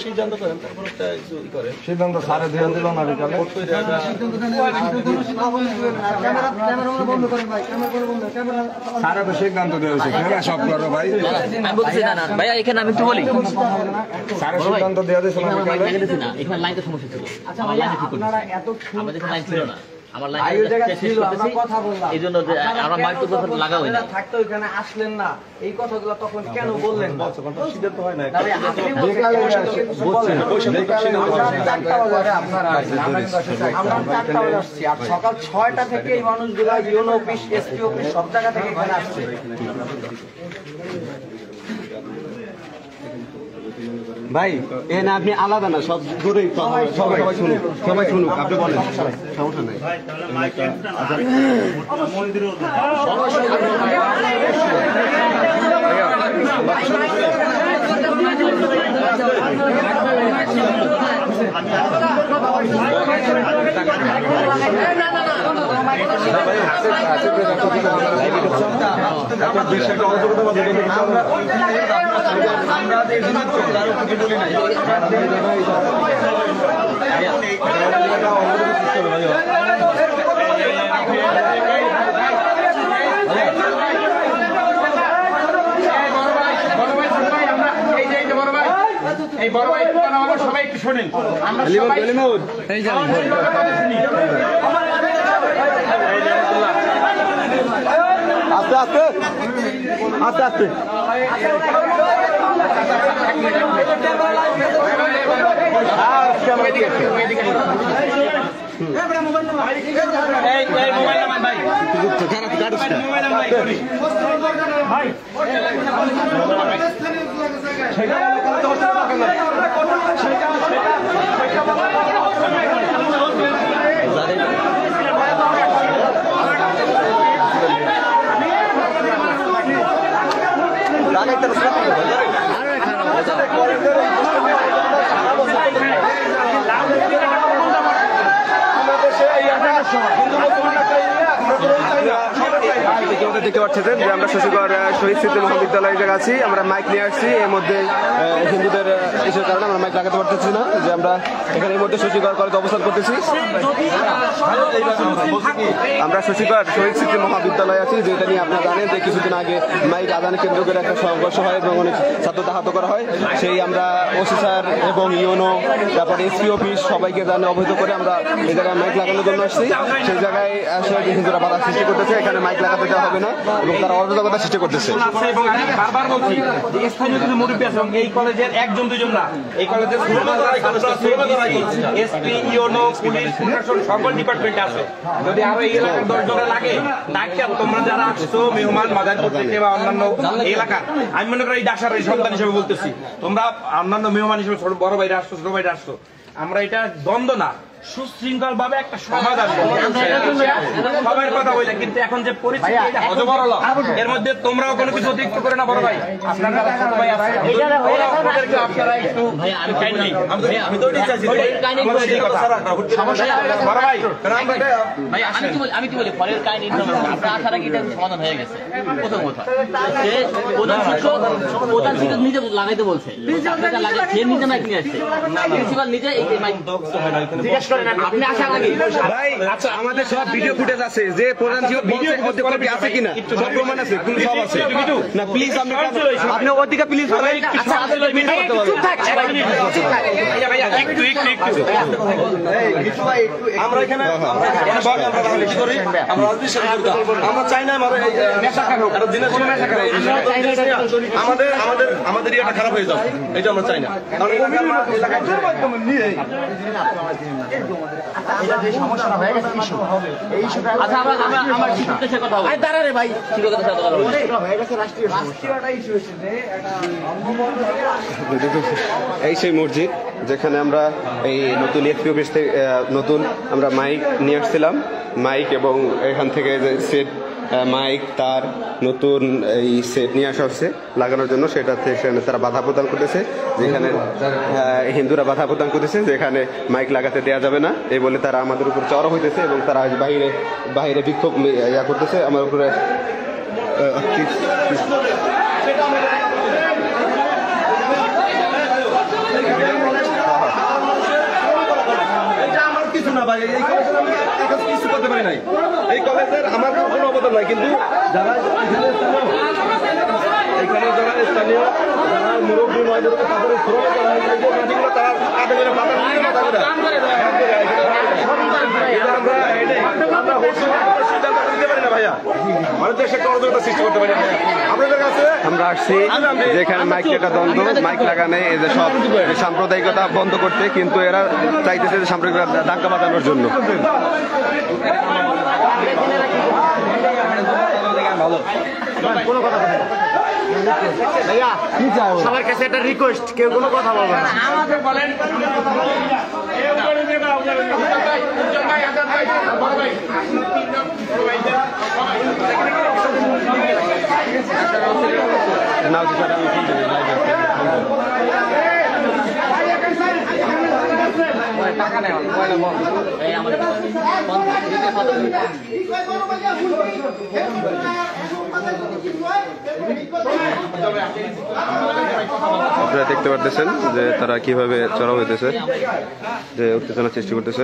সিদ্ধান্ত করেন, তারপর একটা করেন সিদ্ধান্ত সারে দিয়ে দিল না বিকালে। সারা তো সিদ্ধান্ত দিয়েছে সব করো ভাই। ভাইয়া এখানে আমি একটু বলি, সারা সিদ্ধান্ত দেওয়া দিয়েছে না, এখানে লাইনটা সমস্যা ছিল। আমার লাইন ঠিক করতে আমাদের এখানে লাইন ছিল না, আমার লাইন শেষ করতেছি, এই জন্য আমরা মাইক্রো কথা লাগা হয় না। থাকতে ওইখানে আসলেন না, এই কথাগুলো তখন কেন বললেন? সিদ্ধান্ত হয় না, সকাল 6টা থেকে এই মানুষগুলা ইউনো অফিস, এসপি অফিস সব জায়গা থেকে এখানে আসছে। ভাই এ না আপনি আলাদা না, সব দূরেই সবাই শুনুক, সবাই শুনুক, আপনি বলেন, সমস্যা নাই। এই বড় ভাই সবাই একটু শোনেন, আমরা সবাই আস্তে আস্তে আস্তে আস্তে দেখতে পাচ্ছেন যে আমরা শশীগড় শহীদ স্মৃতি মহাবিদ্যালয়ে জায়গা আছি, আমরা মাইক নিয়ে আসছি। এর মধ্যে হিন্দুদের ইসের কারণে আমরা মাইক লাগাতে পারতেছি না, যে আমরা এখানে এর মধ্যে শশীগড় কলেজে অবস্থান করতেছি। আমরা শশীগড় শহীদ স্মৃতি মহাবিদ্যালয়ে আছি, যেটা নিয়ে আপনারা জানেন যে কিছুদিন আগে মাইক আদান কেন্দ্র করে একটা সংঘর্ষ হয় এবং অনেক ছাত্র আহত করা হয়। সেই আমরা ওসি স্যার এবং ইউনো, তারপরে এসপি অফিস সবাইকে জানে অবহিত করে আমরা এই জায়গায় মাইক লাগানোর জন্য আসছি। সেই জায়গায় আসলে হিন্দুরা বাধা সৃষ্টি করতেছে, এখানে মাইক লাগাতে দেওয়া হবে না এবং তারা অরাজকতা সৃষ্টি করতেছে। এবং আমি বারবার বলছি যে স্থানীয় কিছু মুরব্বী আছে, এই কলেজের একজন দুজন না, এই কলেজের এসপি, ইউনো, পুলিশ, প্রশাসন সকল ডিপার্টমেন্ট আছে। যদি আরো এই এলাকার 10 জনের লাগে ডাক্তার, তোমরা যারা আসছো মেহমান মাদারপুর থেকে বা অন্যান্য এলাকার, আমি মনে করি এই ডাক্তার সন্তান হিসেবে বলতেছি, তোমরা অন্যান্য মেহমান হিসেবে ছোট বড় ভাইরা আসছো, ছোট ভাইরা আসছো, আমরা এটা দ্বন্দ্ব না, সুশৃঙ্খল ভাবে একটা সমাধান সবাই কথা বলে। কিন্তু এখন যে পরিস্থিতি এর মধ্যে তোমরাও কোনো কিছু অতিরিক্ত করে না, বড় ভাই আপনারা সবাই আপনারা একটু আমি কি বলি ফলের কাহিনী আপনার আসার আগে এটা সমাধান হয়ে গেছে। প্রথম কথা প্রধান শিক্ষক নিজে লাগাইতে বলছে, নিজে মাইক নিয়ে আসছে, প্রিন্সিপাল নিজে জিজ্ঞেস করেন আপনি আসার আগে। ভাই আচ্ছা আমাদের সব ভিডিও ফুটেজ আছে, যে প্রধান শিক্ষক বলছে মধ্যে কপি আছে কিনা, সব প্রমাণ আছে, সব আছে না। প্লিজ আপনি ওদিকে প্লিজ আমরা এখানে আমরা চাই না আমাদের আমাদের আমাদের ইয়েটা খারাপ হয়ে যাবে, এটা আমরা চাই না। এই সেই মসজিদ যেখানে আমরা এই নতুন এসপি অফিস থেকে নতুন আমরা মাইক নিয়ে আসছিলাম, মাইক এবং এখান থেকে যে সেট মাইক তার নতুন এই সেট নিয়ে আসা হচ্ছে লাগানোর জন্য, সেটাতে সেখানে তারা বাধা প্রদান করতেছে, যেখানে হিন্দুরা বাধা প্রদান করতেছে যেখানে মাইক লাগাতে দেওয়া যাবে না, এই বলে তারা আমাদের উপর চড়া হইতেছে এবং তারা বাইরে বিক্ষোভ ইয়া করতেছে আমার উপরে। কিছু না ভাই, এই কলেজের আমি কিছু করতে পারি নাই। এই কলেজের আমার কোনো অবদান নাই, কিন্তু যারা এখানে যারা স্থানীয় যারা মুরব্বী নয়দের তাদের শ্রম করা হয়, এই যে মাটিগুলো তারা কাটে করে পাতা নিয়ে আমরা সিদ্ধান্ত নিতে পারি না ভাইয়া, মানে দেশে একটা অরাজকতা সৃষ্টি করতে পারি না ভাইয়া। আপনাদের কাছে আমরা আসছি যেখানে মাইক একটা দ্বন্দ্ব, মাইক লাগানো এই যে সব সাম্প্রদায়িকতা বন্ধ করতে, কিন্তু এরা চাইতেছে যে সাম্প্রদায়িকতা দাঙ্গা বাঁধানোর জন্য। কোনো কথা বলবে না ভাইয়া, সবার কাছে একটা রিকোয়েস্ট, কেউ কোনো কথা বলবে না। আমাদের বলেন টাকা নেওয়া এই আমাদের আপনারা দেখতে পারতেছেন যে তারা কিভাবে চড়াও হইতেছে, যে উত্তেজনা সৃষ্টি করতেছে।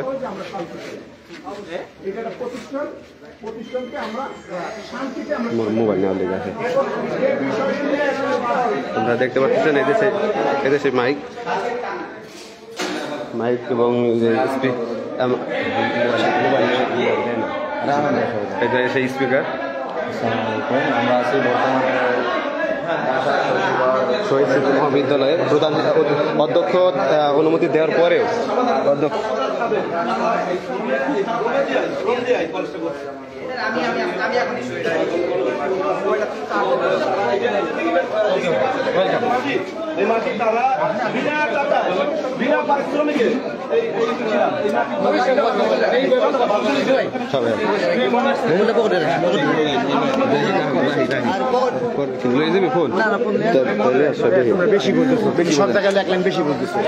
মোবাইল নেওয়ার লেগে আছে। আপনারা দেখতে পাচ্ছেন এদেশে মাইক এবং সেই স্পিকার। আমরা আছি বর্তমানে শহীদ স্মৃতি মহাবিদ্যালয়ের প্রধান অধ্যক্ষ অনুমতি দেওয়ার পরেও ফোন বেশি বলতেছে, সব জায়গায় এক লাইন বেশি বলতেছে।